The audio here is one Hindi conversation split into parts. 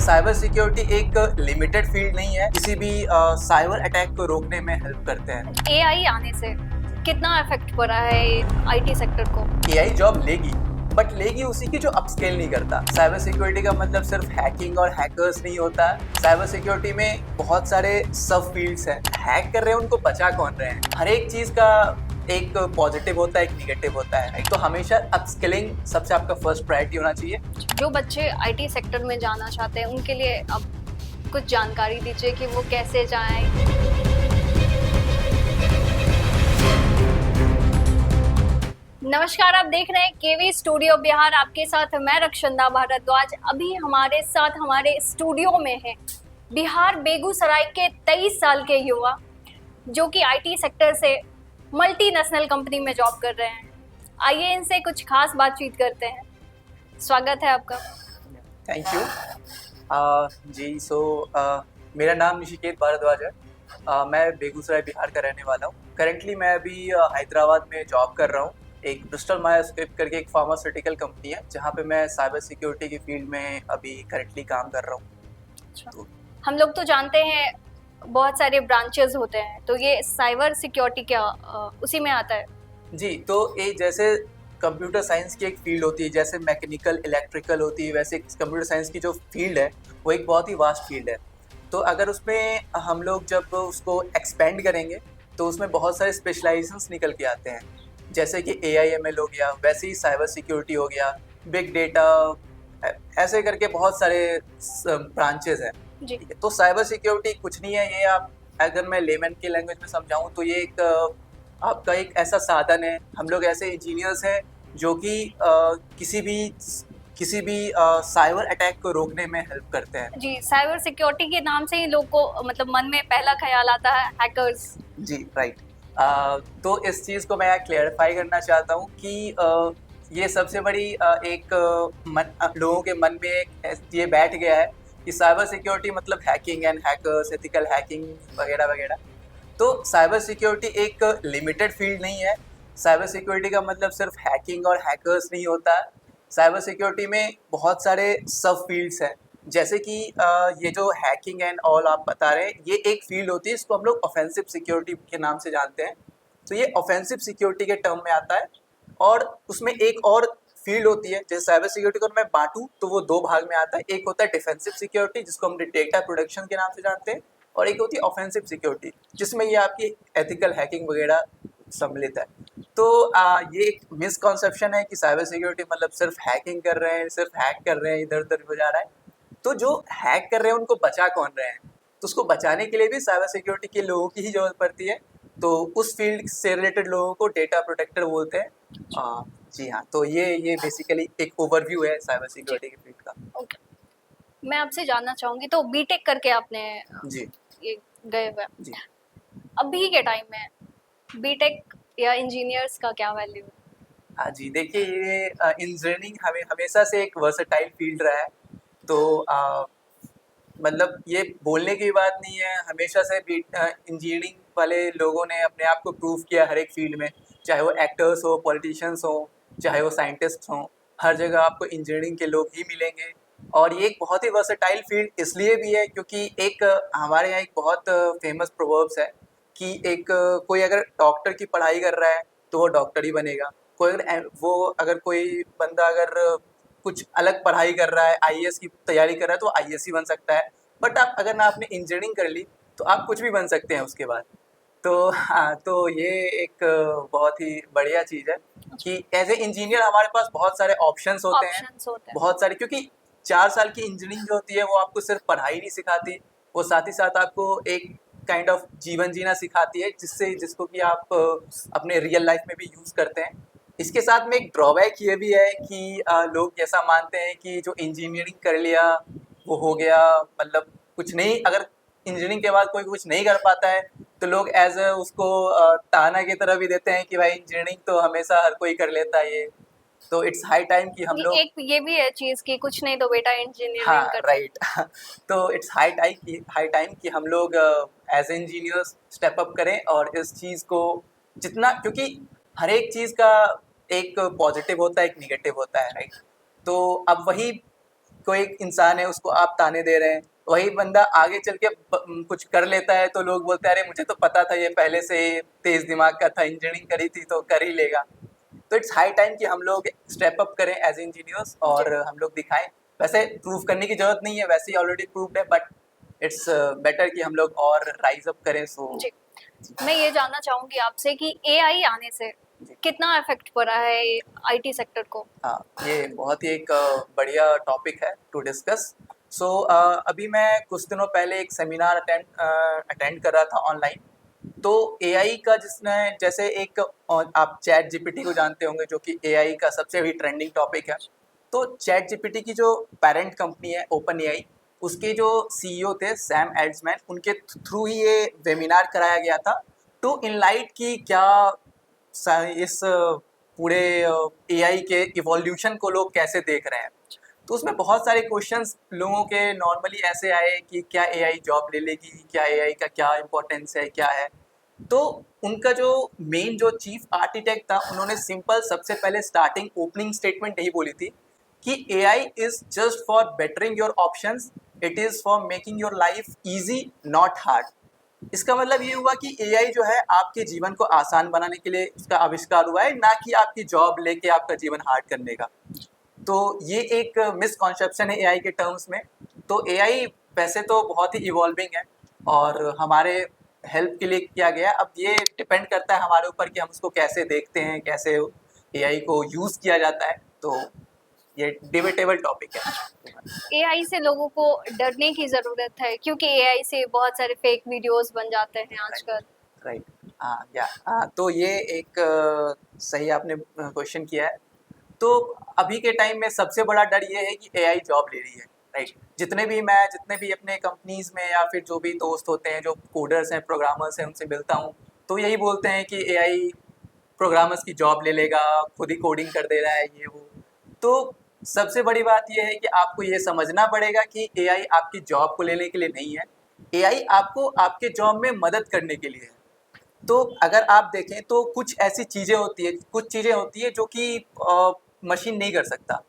साइबर सिक्योरिटी एक लिमिटेड फील्ड नहीं है, किसी भी साइबर अटैक को रोकने में हेल्प करते हैं। एआई आने से कितना इफेक्ट पड़ा है आईटी सेक्टर को? एआई जॉब लेगी, बट लेगी उसी की जो अपस्केल नहीं करता। साइबर सिक्योरिटी का मतलब सिर्फ हैकिंग और हैकर्स नहीं होता। साइबर सिक्योरिटी में बहुत सारे सब फील्ड्स हैं। हैक कर रहे हैं उनको बचा कौन रहे हैं। हर एक चीज का एक पॉजिटिव होता है, एक निगेटिव होता है। तो हमेशा अपस्किलिंग सबसे आपका फर्स्ट प्रायोरिटी होना चाहिए। जो बच्चे आईटी सेक्टर में जाना चाहते हैं उनके लिए अब कुछ जानकारी दीजिए कि वो कैसे जाएं। नमस्कार, आप देख रहे हैं केवी स्टूडियो बिहार। आपके साथ मैं रक्षंदा भारद्वाज। अभी हमारे साथ हमारे स्टूडियो में है बिहार बेगूसराय के 23 साल के युवा जो कि आईटी सेक्टर से मल्टीनेशनल कंपनी में जॉब कर रहे हैं। आइए इनसे कुछ खास बातचीत करते हैं। स्वागत है आपका। Thank you. मेरा नाम निशिकेत भारद्वाज है। मैं बेगूसराय बिहार का रहने वाला हूँ। करेंटली मैं अभी हैदराबाद में जॉब कर रहा हूँ। एक ब्रिस्टल मायर्स स्क्विब करके एक फार्मास्यूटिकल कंपनी है जहाँ पे मैं साइबर सिक्योरिटी की फील्ड में अभी करेंटली काम कर रहा हूँ। अच्छा। हम लोग तो जानते हैं बहुत सारे ब्रांचेस होते हैं, तो ये साइबर सिक्योरिटी क्या उसी में आता है? जी, तो ये जैसे कंप्यूटर साइंस की एक फील्ड होती है, जैसे मैकेनिकल इलेक्ट्रिकल होती है, वैसे कंप्यूटर साइंस की जो फील्ड है वो एक बहुत ही वास्ट फील्ड है। तो अगर उसमें हम लोग जब उसको एक्सपेंड करेंगे तो उसमें बहुत सारे स्पेशलाइजेशंस निकल के आते हैं, जैसे कि AIML हो गया, वैसे ही साइबर सिक्योरिटी हो गया, बिग डेटा, ऐसे करके बहुत सारे ब्रांचेस हैं। जी। तो साइबर सिक्योरिटी कुछ नहीं है, ये आप अगर मैं लेमन की लैंग्वेज में समझाऊं तो ये एक आपका एक ऐसा साधन है। हम लोग ऐसे इंजीनियर्स हैं जो कि किसी भी साइबर अटैक को रोकने में हेल्प करते हैं। जी, साइबर सिक्योरिटी के नाम से ही लोग को मतलब मन में पहला ख्याल आता है हैकर्स। जी, राइट। तो इस चीज़ को मैं क्लेरिफाई करना चाहता हूँ कि ये सबसे बड़ी लोगों के मन में ये बैठ गया है कि साइबर सिक्योरिटी मतलब hacking and hackers, ethical hacking वगैरह वगैरह। तो साइबर सिक्योरिटी एक लिमिटेड फील्ड नहीं है। साइबर सिक्योरिटी का मतलब सिर्फ हैकिंग और हैकर्स नहीं होता। साइबर सिक्योरिटी में बहुत सारे सब फील्ड्स हैं, जैसे कि ये जो हैकिंग एंड ऑल आप बता रहे हैं, ये एक फील्ड होती है, इसको हम लोग ऑफेंसिव सिक्योरिटी के नाम से जानते हैं। तो ये ऑफेंसिव सिक्योरिटी के टर्म में आता है। और उसमें एक और फील्ड होती है, जैसे साइबर सिक्योरिटी को मैं बांटूं तो वो दो भाग में आता है। एक होता है डिफेंसिव सिक्योरिटी, जिसको हम डेटा प्रोटेक्शन के नाम से जानते हैं, और एक होती है ऑफेंसिव सिक्योरिटी, जिसमें ये आपकी एथिकल हैकिंग वगैरह सम्मिलित है। तो ये एक मिसकॉन्सेप्शन है कि साइबर सिक्योरिटी मतलब सिर्फ हैकिंग कर रहे हैं, सिर्फ हैक कर रहे हैं, इधर उधर हो जा रहा है। तो जो हैक कर रहे हैं उनको बचा कौन रहे हैं, तो उसको बचाने के लिए भी साइबर सिक्योरिटी के लोगों की ही जरूरत पड़ती है। तो उस फील्ड से रिलेटेड लोगों को डेटा प्रोटेक्टर बोलते हैं। जी हाँ, तो ये बेसिकली एक ओवरव्यू है साइबर सिक्योरिटी के फील्ड का। ओके, मैं आपसे जानना चाहूंगी, तो बीटेक करके आपने जी ये गए हुए जी अभी के टाइम में बीटेक या इंजीनियर्स का क्या वैल्यू है? हाँ जी, देखिए ये इंजीनियरिंग हमेशा से एक वर्सेटाइल फील्ड रहा है। तो मतलब ये बोलने की बात नहीं है, हमेशा से इंजीनियरिंग वाले लोगों ने अपने आप को प्रूव किया हर एक फील्ड में, चाहे वो एक्टर्स हो, पॉलिटिशियंस हो, चाहे वो साइंटिस्ट हों, हर जगह आपको इंजीनियरिंग के लोग ही मिलेंगे। और ये एक बहुत ही वर्सेटाइल फील्ड इसलिए भी है क्योंकि एक हमारे यहाँ एक बहुत फेमस प्रोवर्ब्स है कि एक कोई अगर डॉक्टर की पढ़ाई कर रहा है तो वो डॉक्टर ही बनेगा। अगर कोई बंदा अगर कुछ अलग पढ़ाई कर रहा है, आईएएस की तैयारी कर रहा है तो आईएएस ही बन सकता है। बट आप अगर ना आपने इंजीनियरिंग कर ली तो आप कुछ भी बन सकते हैं उसके बाद। तो हाँ, तो ये एक बहुत ही बढ़िया चीज़ है कि एज ए इंजीनियर हमारे पास बहुत सारे ऑप्शंस होते हैं, बहुत सारे। क्योंकि 4 साल की इंजीनियरिंग जो होती है वो आपको सिर्फ पढ़ाई नहीं सिखाती, वो साथ ही साथ आपको एक काइंड ऑफ जीवन जीना सिखाती है, जिसको कि आप अपने रियल लाइफ में भी यूज़ करते हैं। इसके साथ में एक ड्रॉबैक ये भी है कि लोग ऐसा मानते हैं कि जो इंजीनियरिंग कर लिया वो हो गया, मतलब कुछ नहीं। अगर इंजीनियरिंग के बाद कोई कुछ नहीं कर पाता है तो लोग एज उसको ताना की तरह भी देते हैं कि भाई इंजीनियरिंग तो हमेशा हर कोई कर लेता है ये। तो इट्स हाई टाइम कि हम लोग, एक ये भी है चीज कि कुछ नहीं तो बेटा इंजीनियरिंग हाँ कर। राइट। तो इट्स हाई टाइम कि हम लोग एज इंजीनियर्स स्टेप अप करें और इस चीज़ को जितना, क्योंकि हर एक चीज़ का एक पॉजिटिव होता है, एक निगेटिव होता है, राइट। तो अब वही कोई एक इंसान है उसको आप ताने दे रहे हैं, वही बंदा आगे चल के कुछ कर लेता है तो लोग बोलते हैं अरे मुझे तो पता था ये पहले से तेज दिमाग का था, इंजीनियरिंग करी थी तो कर ही लेगा। तो इट्स हाई टाइम कि हम लोग स्टेप अप करें एज इंजीनियर्स और हम लोग दिखाएं। वैसे प्रूव करने की जरूरत नहीं है, वैसे ही ऑलरेडी प्रूव्ड है, बट इट्स बेटर कि हम लोग और राइज अप करें। सो जी, मैं ये जानना चाहूंगी आपसे कि एआई आने से कितना इफेक्ट पड़ा है आईटी सेक्टर को? हाँ, ये बहुत ही एक बढ़िया टॉपिक है टू डिस्कस। सो अभी मैं कुछ दिनों पहले एक सेमिनार अटेंड कर रहा था ऑनलाइन। तो एआई का जिसने जैसे एक आप चैट जीपीटी को जानते होंगे जो कि एआई का सबसे भी ट्रेंडिंग टॉपिक है। तो चैट जीपीटी की जो पेरेंट कंपनी है ओपन एआई, उसके जो सीईओ थे सैम एल्ट्मैन, उनके थ्रू ही ये वेबिनार कराया गया था टू इनलाइट की क्या इस पूरे एआई के इवोल्यूशन को लोग कैसे देख रहे हैं। तो उसमें बहुत सारे क्वेश्चंस लोगों के नॉर्मली ऐसे आए कि क्या एआई जॉब ले लेगी, क्या एआई का क्या इम्पोर्टेंस है, क्या है। तो उनका जो मेन जो चीफ आर्किटेक्ट था, उन्होंने सिंपल सबसे पहले स्टार्टिंग ओपनिंग स्टेटमेंट यही बोली थी कि AI is just for bettering your options, it is for making your life easy not hard. इसका मतलब ये हुआ कि एआई जो है आपके जीवन को आसान बनाने के लिए उसका आविष्कार हुआ है, ना कि आपकी जॉब लेके आपका जीवन हार्ड करने का। तो ये एक मिसकॉन्सेप्शन है एआई के टर्म्स में। तो एआई वैसे तो बहुत ही इवॉल्विंग है और हमारे हेल्प के लिए किया गया है। अब ये डिपेंड करता है हमारे ऊपर कि हम उसको कैसे देखते हैं, कैसे एआई को यूज़ किया जाता है। तो ये डिबेटेबल टॉपिक है। एआई से लोगों को डरने की जरूरत है क्योंकि एआई से बहुत सारे फेक वीडियोस बन जाते हैं आजकल। राइट, हाँ, तो ये एक सही आपने क्वेश्चन किया है। तो अभी के टाइम में सबसे बड़ा डर ये है कि एआई जॉब ले रही है। राइट, जितने भी अपने कंपनीज में या फिर जो भी दोस्त होते हैं जो कोडर्स हैं, प्रोग्रामर्स हैं, उनसे मिलता हूँ तो यही बोलते हैं कि एआई प्रोग्रामर्स की जॉब ले लेगा, खुद ही कोडिंग कर दे रहा है, ये वो। तो सबसे बड़ी बात ये है कि आपको ये समझना पड़ेगा कि एआई आपकी जॉब को लेने के लिए नहीं है, एआई आपको आपके जॉब में मदद करने के लिए है। तो अगर आप देखें तो कुछ ऐसी कुछ चीज़ें होती है जो कि मशीन नहीं कर सकता।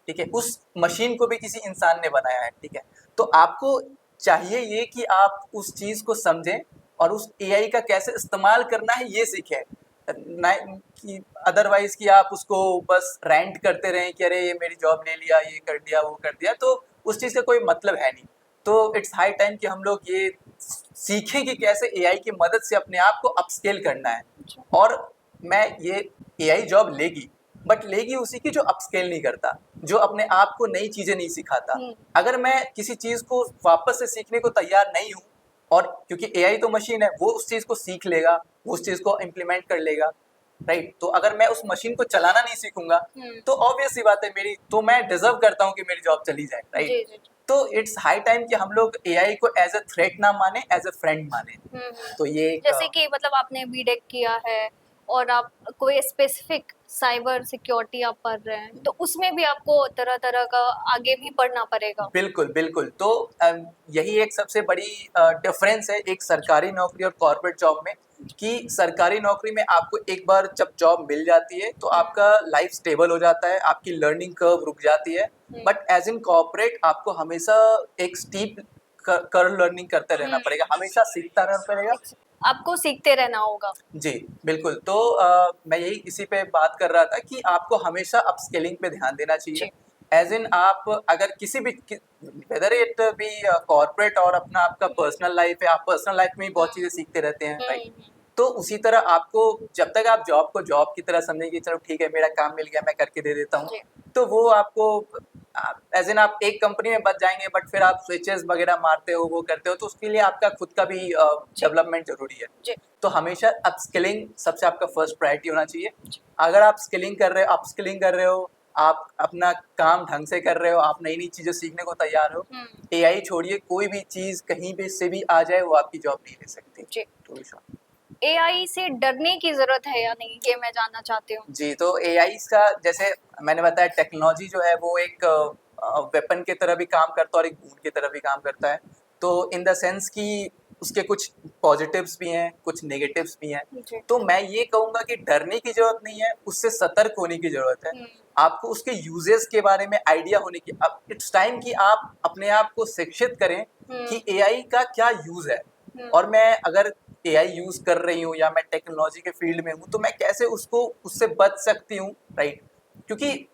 ठीक है, उस मशीन को भी किसी इंसान ने बनाया है। ठीक है, तो आपको चाहिए ये कि आप उस चीज़ को समझें और उस एआई का कैसे इस्तेमाल करना है ये सीखें, ना कि अदरवाइज कि आप उसको बस रेंट करते रहें कि अरे ये मेरी जॉब ले लिया, ये कर दिया, वो कर दिया, तो उस चीज़ का कोई मतलब है नहीं। तो इट्स हाई टाइम कि हम लोग ये सीखें कि कैसे एआई की मदद से अपने आप को अपस्केल करना है। और मैं ये एआई जॉब लेगी, बट लेगी उसी की जो अपस्केल नहीं करता, जो अपने आप को नई चीज़ें नहीं सिखाता। अगर मैं किसी चीज़ को वापस से सीखने को तैयार नहीं हूँ, और क्योंकि एआई तो मशीन है, वो उस चीज़ को सीख लेगा, वो उस चीज़ को इम्प्लीमेंट कर लेगा। राइट, तो अगर मैं उस मशीन को चलाना नहीं सीखूंगा तो ऑब्वियस सी बात है मैं डिजर्व करता हूँ कि मेरी जॉब चली जाए। राइट, जी जी। तो इट्स हाई टाइम कि हम लोग एआई को एज अ थ्रेट ना माने, एज अ फ्रेंड माने। तो ये जैसे कि मतलब आपने बीटेक किया है और आप कोई स्पेसिफिक साइबर सिक्योरिटी आप पढ़ रहे हैं, तो उसमें भी आपको तरह तरह का आगे भी पढ़ना पड़ेगा। बिल्कुल बिल्कुल। तो यही एक सबसे बड़ी डिफरेंस है एक सरकारी नौकरी और कॉर्पोरेट जॉब में, कि सरकारी नौकरी में आपको एक बार जब जॉब मिल जाती है तो आपका लाइफ स्टेबल हो जाता है, आपकी लर्निंग कर्व रुक जाती है। बट एज इन कॉर्पोरेट आपको हमेशा एक स्टीप कर लर्निंग करते रहना पड़ेगा, हमेशा सीखता रहना पड़ेगा। आपको सीखते रहना होगा। जी बिल्कुल। तो मैं यही इसी पे बात कर रहा था कि आपको हमेशा अपस्किलिंग पे ध्यान देना चाहिए। एज इन आप अगर किसी भी वेदर इट बी कॉर्पोरेट और अपना आपका पर्सनल लाइफ है, आप पर्सनल लाइफ में ही बहुत चीज़ें सीखते रहते हैं। राइट, तो उसी तरह आपको जब तक आप जॉब को जॉब की तरह समझेंगे, चलो ठीक है मेरा काम मिल गया मैं करके दे देता हूँ, तो वो आपको एज इन आप एक कंपनी में बच जाएंगे, बट फिर आप स्विचेस वगैरह मारते हो, वो करते हो, तो उसके लिए आपका खुद का भी डेवलपमेंट जरूरी है। तो हमेशा अपस्किलिंग सबसे आपका फर्स्ट प्रायोरिटी होना चाहिए। अगर आप स्किलिंग कर रहे हो, अपस्किलिंग कर रहे हो, आप अपना काम ढंग से कर रहे हो, आप नई नई चीज़ें सीखने को तैयार हो, एआई छोड़िए, कोई भी चीज़ कहीं भी से भी आ जाए वो आपकी जॉब नहीं ले सकती। एआई से डरने की जरूरत है या नहीं, ये मैं जानना चाहती हूँ। जी, तो एआई का जैसे मैंने बताया, टेक्नोलॉजी जो है वो एक वेपन की तरह भी काम करता है और एक बून की तरह भी काम करता है। तो इन द सेंस कि उसके कुछ पॉजिटिव्स भी हैं, कुछ नेगेटिव्स भी हैं। जी। तो मैं ये कहूँगा कि डरने की ज़रूरत नहीं है, उससे सतर्क होने की ज़रूरत है। आपको उसके यूज़ेज़ के बारे में आइडिया होने की, अब इट्स टाइम कि आप अपने आप को शिक्षित करें कि एआई का क्या यूज़ है, और मैं अगर एआई यूज़ कर रही हूँ या मैं टेक्नोलॉजी के फील्ड में हूँ, तो मैं कैसे उसको उससे बच सकती हूँ, राइट? क्योंकि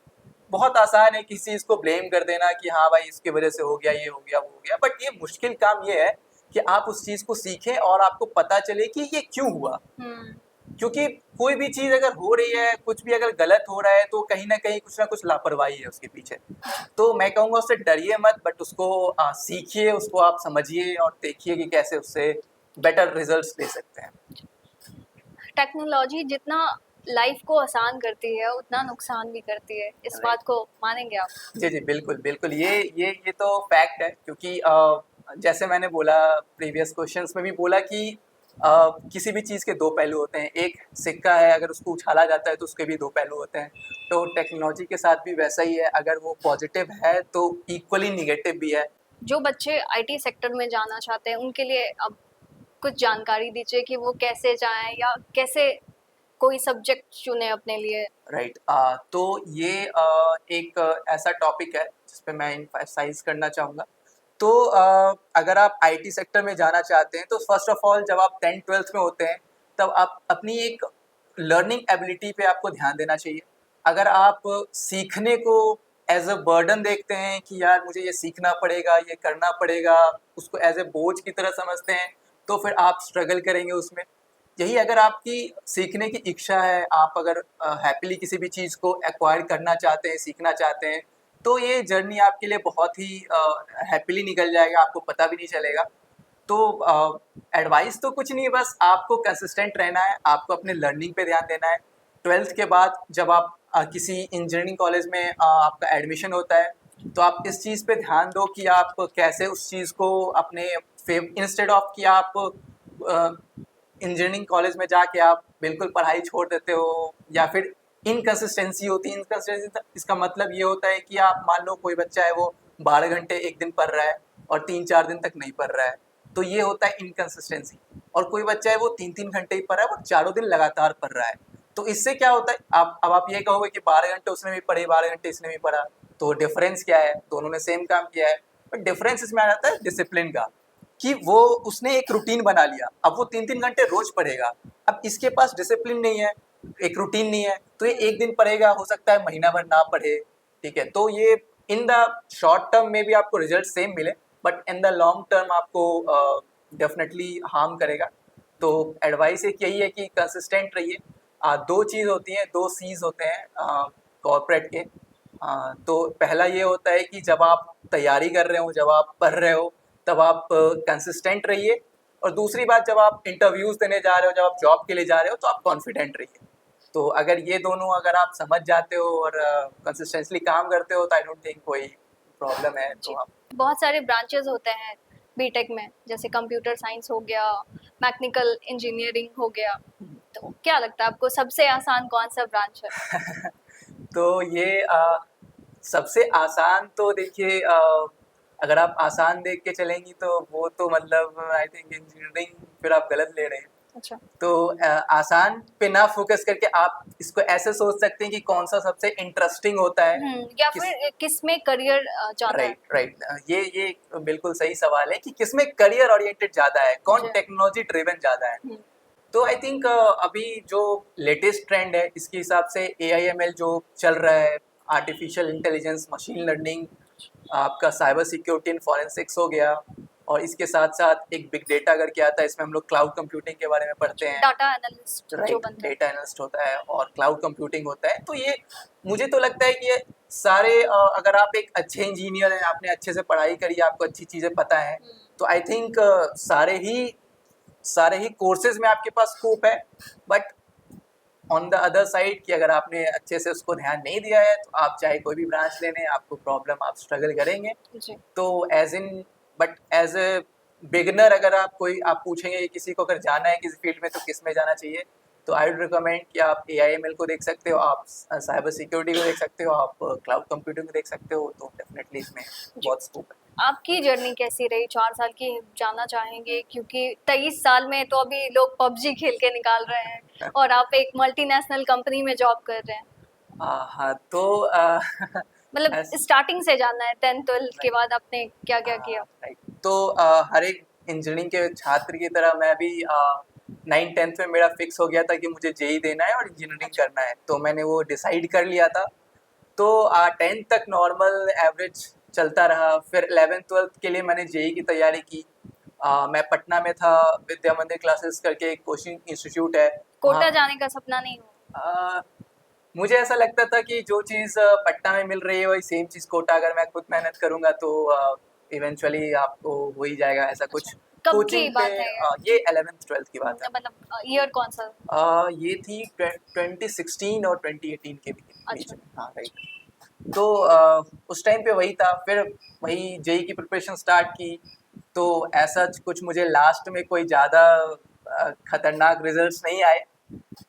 बहुत आसान है किसी चीज़ को ब्लेम कर देना कि हाँ भाई इसकी वजह से हो गया, ये हो गया, वो हो गया, बट ये मुश्किल काम ये है कि आप उस चीज़ को सीखें और आपको पता चले कि ये क्यों हुआ। क्योंकि कोई भी चीज़ अगर हो रही है, कुछ भी अगर गलत हो रहा है, तो कहीं न कहीं कुछ ना कुछ लापरवाही है उसके पीछे। तो मैं कहूँगा उससे डरिए मत, बट उसको सीखिए, उसको आप समझिए और देखिए कि कैसे उससे बेटर रिजल्ट्स ले सकते हैं। टेक्नोलॉजी जितना लाइफ को आसान करती है उतना नुकसान भी करती है, इस बात को मानेंगे आप? जी, जी, बिल्कुल, बिल्कुल। ये तो फैक्ट है, क्योंकि जैसे मैंने बोला, प्रीवियस क्वेश्चंस में भी बोला कि किसी भी चीज़ के 2 पहलू होते हैं। एक सिक्का है, अगर उसको उछाला जाता है तो उसके भी 2 पहलू होते हैं। तो टेक्नोलॉजी के साथ भी वैसा ही है, अगर वो पॉजिटिव है तो इक्वली नेगेटिव भी है। जो बच्चे आईटी सेक्टर में जाना चाहते हैं उनके लिए अब कुछ जानकारी दीजिए कि वो कैसे जाएं या कैसे कोई सब्जेक्ट चुने अपने लिए। राइट। तो ये एक ऐसा टॉपिक है जिस पे मैं एम्फसाइज़ करना चाहूँगा। तो अगर आप आईटी सेक्टर में जाना चाहते हैं, तो फर्स्ट ऑफ ऑल जब आप 10th-12th में होते हैं, तब आप अपनी एक लर्निंग एबिलिटी पे आपको ध्यान देना चाहिए। अगर आप सीखने को एज़ अ बर्डन देखते हैं कि यार मुझे ये सीखना पड़ेगा, ये करना पड़ेगा, उसको एज़ अ बोझ की तरह समझते हैं, तो फिर आप स्ट्रगल करेंगे उसमें। यही अगर आपकी सीखने की इच्छा है, आप अगर हैपीली किसी भी चीज़ को एक्वायर करना चाहते हैं, सीखना चाहते हैं, तो ये जर्नी आपके लिए बहुत ही हैपीली निकल जाएगा, आपको पता भी नहीं चलेगा। तो एडवाइस तो कुछ नहीं है, बस आपको कंसिस्टेंट रहना है, आपको अपने लर्निंग पे ध्यान देना है। 12th के बाद जब आप किसी इंजीनियरिंग कॉलेज में आपका एडमिशन होता है, तो आप इस चीज़ पे ध्यान दो कि आप कैसे उस चीज़ को अपने फेव इंस्टेड ऑफ कि आप इंजीनियरिंग कॉलेज में जाके आप बिल्कुल पढ़ाई छोड़ देते हो, या फिर इनकंसिस्टेंसी होती है। इनकंसिस्टेंसी इसका मतलब ये होता है कि आप मान लो कोई बच्चा है, वो 12 घंटे एक दिन पढ़ रहा है और 3-4 दिन तक नहीं पढ़ रहा है, तो ये होता है इनकंसिस्टेंसी। और कोई बच्चा है वो 3-3 घंटे ही पढ़ रहा है, वो चारों दिन लगातार पढ़ रहा है। तो इससे क्या होता है, आप ये कहोगे कि 12 घंटे उसने भी पढ़े, 12 घंटे इसने भी पढ़ा, तो डिफरेंस क्या है? दोनों ने सेम काम किया है, बट डिफरेंस इसमें आ जाता है डिसिप्लिन का, कि वो उसने एक रूटीन बना लिया, अब वो 3-3 घंटे रोज पढ़ेगा। अब इसके पास डिसिप्लिन नहीं है, एक रूटीन नहीं है, तो ये एक दिन पढ़ेगा, हो सकता है महीना भर ना पढ़े, ठीक है? तो ये इन द शॉर्ट टर्म में भी आपको रिजल्ट सेम मिले, but in the long term आपको डेफिनेटली हार्म करेगा। तो एडवाइस एक यही है कि कंसिस्टेंट रहिए। 2 चीज़ होती हैं, 2 सीज़ होते हैं कॉर्पोरेट के। तो पहला ये होता है कि जब आप तैयारी कर रहे हो, जब आप पढ़ रहे हो, तब आप कंसिस्टेंट रहिए, और दूसरी बात जब आप इंटरव्यूज़ देने जा रहे हो, जब आप जॉब के लिए जा रहे हो, तो आप कॉन्फिडेंट रहिए। तो अगर ये दोनों अगर आप समझ जाते हो और कंसिस्टेंटली काम करते हो, तो आई डोंट थिंक कोई प्रॉब्लम है। तो आप बहुत सारे ब्रांचेस होते हैं बीटेक में, जैसे कंप्यूटर साइंस हो गया, मैकेनिकल इंजीनियरिंग हो गया, तो क्या लगता है आपको सबसे आसान कौन सा ब्रांच है? तो ये सबसे आसान तो देखिए, अगर आप आसान देख के चलेंगी तो वो तो मतलब आई थिंक इंजीनियरिंग फिर आप गलत ले रहे हैं। अच्छा। तो आसान पे ना फोकस करके आप इसको ऐसे सोच सकते हैं कि कौन सा सबसे इंटरेस्टिंग होता है। या किस फिर किस में करियर ज्यादा है? Right, right. ये बिल्कुल सही सवाल है कि किसमें करियर ओरिएंटेड ज़्यादा है, कौन जी। टेक्नोलॉजी ड्रिवन ज़्यादा है। तो आई थिंक अभी जो लेटेस्ट ट्रेंड है, इसके हिसाब से एआईएमएल जो चल रहा है, आर्टिफिशियल इंटेलिजेंस, मशीन लर्निंग, आपका साइबर सिक्योरिटी एंड फॉरेंसिक्स हो गया, और इसके साथ साथ एक बिग डेटा करके आता है, इसमें हम लोग क्लाउड कंप्यूटिंग के बारे में पढ़ते हैं। डाटा एनालिस्ट जो राइट, बनते हैं। डेटा एनालिस्ट होता है और क्लाउड कंप्यूटिंग होता है। तो ये मुझे तो लगता है कि ये सारे अगर आप एक अच्छे इंजीनियर हैं, आपने अच्छे से पढ़ाई करी है, आपको अच्छी चीज़ें पता हैं, तो आई थिंक सारे ही कोर्सेज में आपके पास स्कोप है। But on the other side कि अगर आपने अच्छे से उसको ध्यान नहीं दिया है, तो आप चाहे कोई भी ब्रांच ले लें, आपको प्रॉब्लम, आप स्ट्रगल करेंगे। जी। तो एज ए बिगिनर अगर आप पूछेंगे कि किसी को अगर जाना है किसी फील्ड में तो किस में जाना चाहिए, तो आई वुड रिकमेंड कि आप AIML को देख सकते हो, आप साइबर सिक्योरिटी को देख सकते हो, आप क्लाउड कंप्यूटिंग को देख सकते हो, तो डेफिनेटली इसमें बहुत स्कोप है। आपकी जर्नी कैसी रही 4 साल की, जानना चाहेंगे, क्योंकि 23 साल में तो अभी लोग पबजी खेल के निकाल रहे हैं और आप एक मल्टीनेशनल कंपनी में जॉब कर रहे हैं। हाँ, तो मतलब ऐस- स्टार्टिंग से जानना है, 10th-12th के बाद आपने क्या क्या किया। राइट, तो हर एक इंजीनियरिंग के छात्र की तरह मैं भी 9th-10th में मेरा फिक्स हो गया था कि मुझे JEE देना है और इंजीनियरिंग अच्छा। करना है, तो मैंने वो डिसाइड कर लिया था। तो 10th तक नॉर्मल एवरेज चलता रहा, फिर 11th-12th के लिए मैंने JEE की तैयारी की। मैं पटना में था, विद्या मंदिर क्लासेस करके एक कोचिंग इंस्टीट्यूट है वहाँ। कोटा जाने का सपना नहीं हुआ। अ, मुझे ऐसा लगता था कि जो चीज़ पटना में मिल रही है वही सेम चीज़ कोटा अगर मैं खुद मेहनत करूँगा तो इवेंचुअली आपको हो ही जाएगा ऐसा अच्छा, कुछ। कब की कोचिंग पे बात है ये? ये 11th-12th की बात है। मतलब ईयर कौन सा? ये थी 2016 और 2018 के बीच अच्छा। में। हाँ, राइट। तो उस टाइम पे वही था, फिर वही JEE की प्रिपरेशन स्टार्ट की, तो ऐसा कुछ मुझे लास्ट में कोई ज़्यादा खतरनाक रिजल्ट्स नहीं आए।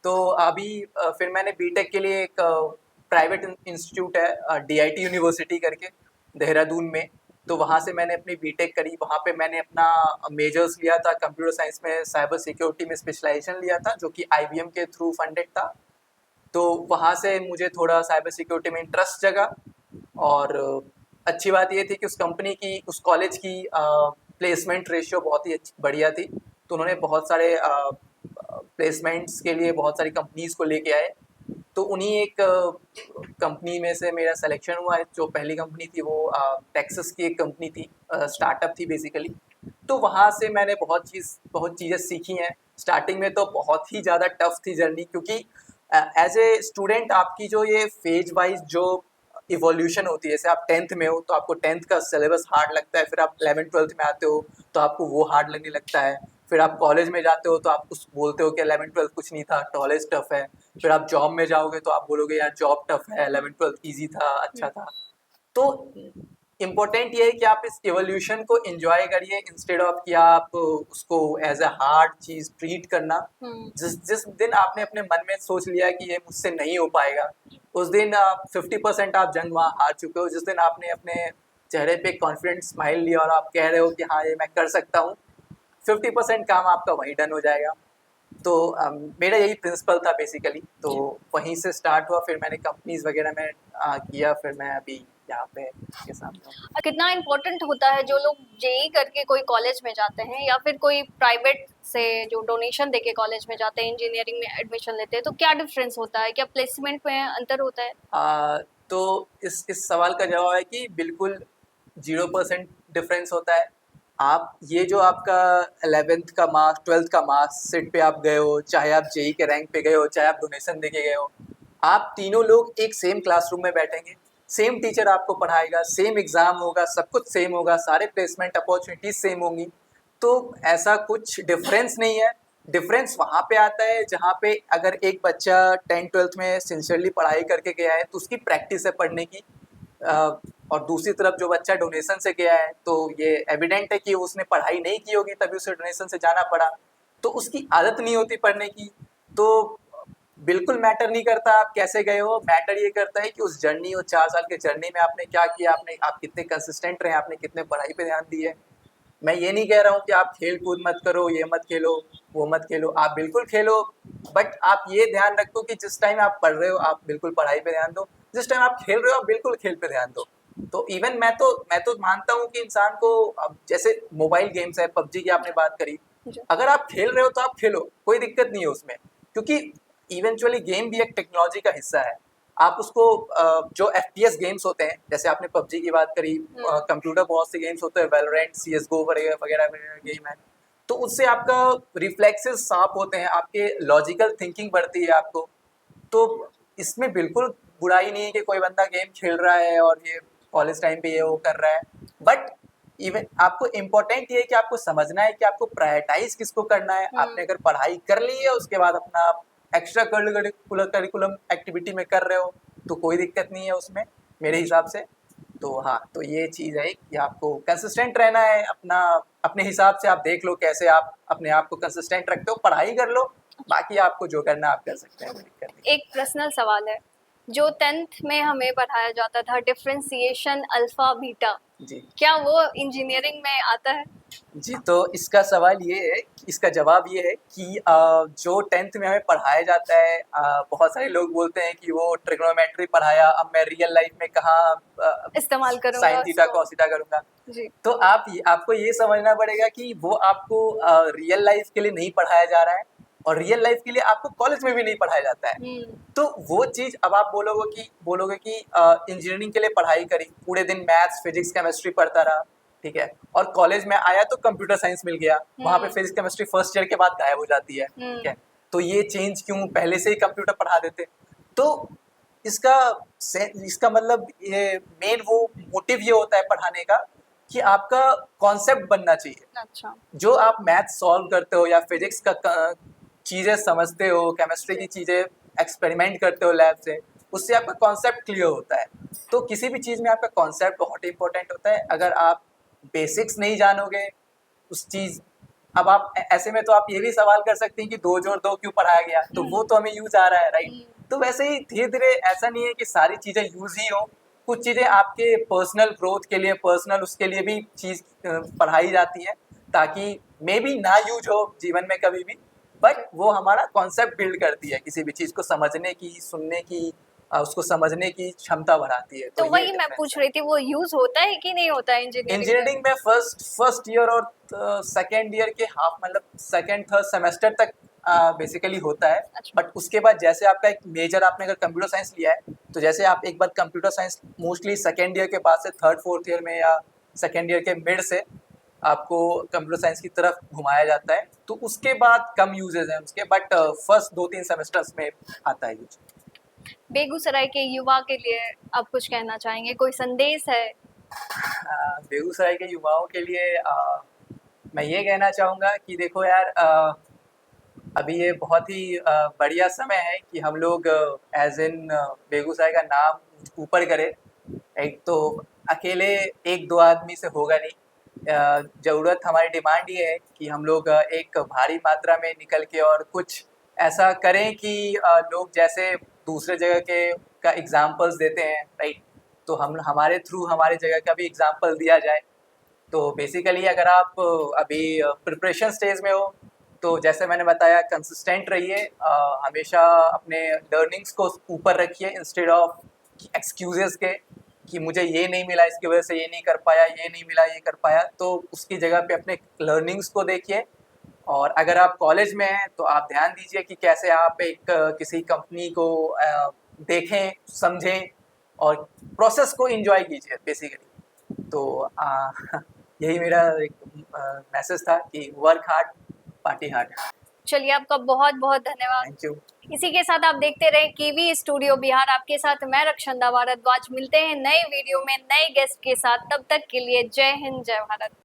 तो अभी फिर मैंने बीटेक के लिए एक प्राइवेट इंस्टीट्यूट है, DIT यूनिवर्सिटी करके देहरादून में, तो वहाँ से मैंने अपनी बीटेक करी। वहाँ पे मैंने अपना मेजर्स लिया था कंप्यूटर साइंस में, साइबर सिक्योरिटी में स्पेशलाइजेशन लिया था जो कि IBM के थ्रू फंडेड था। तो वहाँ से मुझे थोड़ा साइबर सिक्योरिटी में इंटरेस्ट जगा, और अच्छी बात ये थी कि उस कंपनी की, उस कॉलेज की प्लेसमेंट रेशियो बहुत ही बढ़िया थी। तो उन्होंने बहुत सारे प्लेसमेंट्स के लिए बहुत सारी कंपनीज को लेके आए। तो उन्हीं एक कंपनी में से मेरा सिलेक्शन हुआ है। जो पहली कंपनी थी वो टेक्सास की एक कंपनी थी, स्टार्टअप थी बेसिकली। तो वहाँ से मैंने बहुत चीज़ें सीखी हैं। स्टार्टिंग में तो बहुत ही ज़्यादा टफ थी जर्नी, क्योंकि एज ए स्टूडेंट आपकी जो ये फेज वाइज जो इवोल्यूशन होती है, जैसे आप 10th में हो तो आपको 10th का सिलेबस हार्ड लगता है, फिर आप 11th-12th में आते हो तो आपको वो हार्ड लगने लगता है, फिर आप कॉलेज में जाते हो तो आप कुछ बोलते हो कि 11th-12th कुछ नहीं था, कॉलेज टफ है, फिर आप जॉब में जाओगे तो आप बोलोगे यार जॉब टफ है, 11th-12th ईजी था, अच्छा था। तो इम्पोर्टेंट ये है कि आप इस इवोल्यूशन को एंजॉय करिए, इंस्टेड ऑफ कि आप उसको एज अ हार्ड चीज ट्रीट करना। जिस जिस दिन आपने अपने मन में सोच लिया कि ये मुझसे नहीं हो पाएगा, उस दिन आप 50% आप जंग वहाँ हार चुके हो। जिस दिन आपने अपने चेहरे पे कॉन्फिडेंट स्माइल लिया और आप कह रहे हो कि हाँ ये मैं कर सकता हूँ, 50% काम आपका वहीं डन हो जाएगा। तो मेरा यही प्रिंसिपल था बेसिकली, तो वहीं से स्टार्ट हुआ, फिर मैंने कंपनीज वगैरह में किया, फिर मैं अभी यहाँ पे के सामने हूँ। कितना इम्पोर्टेंट होता है जो लोग जेई करके कोई कॉलेज में जाते हैं या फिर कोई प्राइवेट से जो डोनेशन देके कॉलेज में जाते हैं, इंजीनियरिंग में एडमिशन लेते हैं, तो क्या डिफरेंस होता है, क्या प्लेसमेंट में अंतर होता है? तो इस सवाल का जवाब है कि बिल्कुल 0% डिफरेंस होता है। आप ये जो आपका 11th का मार्क्स, 12th का मार्क्स सीट पे आप गए हो, चाहे आप JEE के रैंक पे गए हो, चाहे आप डोनेशन दे के गए हो, आप तीनों लोग एक सेम क्लासरूम में बैठेंगे, सेम टीचर आपको पढ़ाएगा, सेम एग्ज़ाम होगा, सब कुछ सेम होगा, सारे प्लेसमेंट अपॉर्चुनिटीज सेम होंगी। तो ऐसा कुछ डिफरेंस नहीं है। डिफरेंस वहाँ पे आता है जहाँ पे अगर एक बच्चा 10th-12th में सिंसियरली पढ़ाई करके गया है तो उसकी प्रैक्टिस है पढ़ने की, और दूसरी तरफ जो बच्चा डोनेशन से गया है तो ये एविडेंट है कि उसने पढ़ाई नहीं की होगी तभी उसे डोनेशन से जाना पड़ा, तो उसकी आदत नहीं होती पढ़ने की। तो बिल्कुल मैटर नहीं करता आप कैसे गए हो, मैटर ये करता है कि उस जर्नी, वो 4 साल के जर्नी में आपने क्या किया, आप कितने कंसिस्टेंट रहे, आपने कितने पढ़ाई पे ध्यान दिए। मैं ये नहीं कह रहा हूँ कि आप खेल कूद मत करो, ये मत खेलो, वो मत खेलो, आप बिल्कुल खेलो, बट आप ये ध्यान रखो कि जिस टाइम आप पढ़ रहे हो आप बिल्कुल पढ़ाई पे ध्यान दो, जिस टाइम आप खेल रहे हो आप बिल्कुल खेल पे ध्यान दो। तो इवन मैं तो मानता हूँ कि इंसान को, अब जैसे मोबाइल गेम्स है, पबजी की आपने बात करी, जी। अगर आप खेल रहे हो तो आप खेलो, कोई दिक्कत नहीं है उसमें, क्योंकि इवेंचुअली गेम भी एक टेक्नोलॉजी का हिस्सा है। आप उसको जो FPS गेम्स होते हैं, जैसे आपने पबजी की बात करी, कंप्यूटर बहुत से गेम्स होते हैं, वैलोरेंट, CSGO वगैरह वगैरह गेम है, तो उससे आपका रिफ्लेक्सेस शार्प होते हैं, आपके लॉजिकल थिंकिंग बढ़ती है आपको। तो इसमें बिल्कुल बुराई नहीं है कि कोई बंदा गेम खेल रहा है और ये कॉलेज टाइम पे ये वो कर रहा है, बट इवन आपको इम्पोर्टेंट ये है कि आपको समझना है कि आपको प्रायोरिटाइज किसको करना है। आपने अगर पढ़ाई कर ली है उसके बाद अपना एक्स्ट्रा करिकुलम एक्टिविटी में कर रहे हो तो कोई दिक्कत नहीं है उसमें मेरे हिसाब से। तो हाँ, तो ये चीज़ है कि आपको कंसिस्टेंट रहना है, अपना अपने हिसाब से आप देख लो कैसे आप अपने आप को कंसिस्टेंट रखते हो, पढ़ाई कर लो, बाकी आपको जो करना आप कर सकते हैं, कोई दिक्कत नहीं। एक पर्सनल सवाल है, जो 10th में हमें पढ़ाया जाता था डिफरेंशिएशन अल्फा बीटा, जी क्या वो इंजीनियरिंग में आता है? जी, तो इसका सवाल ये है, इसका जवाब ये है कि जो 10th में हमें पढ़ाया जाता है, बहुत सारे लोग बोलते हैं कि वो ट्रिग्नोमेट्री पढ़ाया, अब मैं रियल लाइफ में कहाँ इस्तेमाल करूंगा साइन थीटा उसको। कॉस थीटा करूंगा। जी। तो आपको ये समझना पड़ेगा कि वो आपको रियल लाइफ के लिए नहीं पढ़ाया जा रहा है, और रियल लाइफ के लिए आपको कॉलेज में भी नहीं पढ़ाया जाता है। तो वो चीज़ अब आप बोलोगे कि इंजीनियरिंग के लिए पढ़ाई करी, पूरे दिन मैथ्स फिजिक्स केमिस्ट्री पढ़ता रहा, ठीक है, और कॉलेज में आया तो कंप्यूटर साइंस मिल गया, वहाँ पे फिजिक्स केमिस्ट्री फर्स्ट ईयर के बाद गायब हो जाती है, ठीक है, तो ये चेंज क्यों, पहले से ही कंप्यूटर पढ़ा देते। तो इसका मतलब ये मेन वो मोटिव ये होता है पढ़ाने का कि आपका कॉन्सेप्ट बनना चाहिए। अच्छा। जो आप मैथ सॉल्व करते हो या फिजिक्स का चीज़ें समझते हो, केमिस्ट्री की चीज़ें एक्सपेरिमेंट करते हो लैब से, उससे आपका कॉन्सेप्ट क्लियर होता है। तो किसी भी चीज़ में आपका कॉन्सेप्ट बहुत इंपॉर्टेंट होता है। अगर आप बेसिक्स नहीं जानोगे उस चीज़, अब आप ऐसे में तो आप ये भी सवाल कर सकते हैं कि 2 जोड़ 2 क्यों पढ़ाया गया, तो वो तो हमें यूज आ रहा है, राइट। तो वैसे ही धीरे धीरे, ऐसा नहीं है कि सारी चीज़ें यूज ही हो, कुछ चीज़ें आपके पर्सनल ग्रोथ के लिए, पर्सनल उसके लिए भी चीज़ पढ़ाई जाती है, ताकि मे बी ना यूज हो जीवन में कभी भी, बट वो हमारा कॉन्सेप्ट बिल्ड करती है, किसी भी चीज़ को समझने की, सुनने की, उसको समझने की क्षमता बढ़ाती है। तो ये वही मैं difference पूछ है। रही थी, वो यूज होता है कि नहीं होता है इंजीनियरिंग में फर्स्ट ईयर और सेकेंड ईयर के हाफ, मतलब सेकेंड थर्ड सेमेस्टर तक बेसिकली होता है। अच्छा। बट उसके बाद जैसे आपका एक मेजर, आपने अगर कंप्यूटर साइंस लिया है, तो जैसे आप एक बार computer science mostly second year के बाद से थर्ड फोर्थ ईयर में, या सेकेंड ईयर के मिड से आपको कंप्यूटर साइंस की तरफ घुमाया जाता है, तो उसके बाद कम यूजेस हैं उसके, बट फर्स्ट 2-3 सेमेस्टर्स में आता है यूज। बेगूसराय के युवा के लिए आप कुछ कहना चाहेंगे, कोई संदेश है? बेगूसराय के युवाओं के लिए मैं ये कहना चाहूँगा कि देखो यार, अभी ये बहुत ही बढ़िया समय है कि हम लोग एज इन बेगूसराय का नाम ऊपर करें। एक तो अकेले 1-2 आदमी से होगा नहीं, ज़रूरत, हमारी डिमांड ये है कि हम लोग एक भारी मात्रा में निकल के और कुछ ऐसा करें कि लोग जैसे दूसरे जगह के का एग्जाम्पल्स देते हैं, राइट, तो हम हमारे थ्रू हमारे जगह का भी एग्जाम्पल दिया जाए। तो बेसिकली अगर आप अभी प्रिपरेशन स्टेज में हो, तो जैसे मैंने बताया, कंसिस्टेंट रहिए, हमेशा अपने लर्निंग्स को ऊपर रखिए इंस्टेड ऑफ एक्सक्यूजेस के, कि मुझे ये नहीं मिला इसकी वजह से ये नहीं कर पाया, ये नहीं मिला ये कर पाया। तो उसकी जगह पे अपने लर्निंग्स को देखिए, और अगर आप कॉलेज में हैं तो आप ध्यान दीजिए कि कैसे आप एक किसी कंपनी को देखें, समझें, और प्रोसेस को एंजॉय कीजिए बेसिकली। तो यही मेरा एक मैसेज था कि वर्क हार्ड, पार्टी हार्ड। चलिए, आपका बहुत बहुत धन्यवाद। Thank you. इसी के साथ आप देखते रहे कीवी स्टूडियो बिहार। आपके साथ मैं रक्षंदा भारद्वाज। मिलते हैं नए वीडियो में नए गेस्ट के साथ, तब तक के लिए जय हिंद, जय भारत।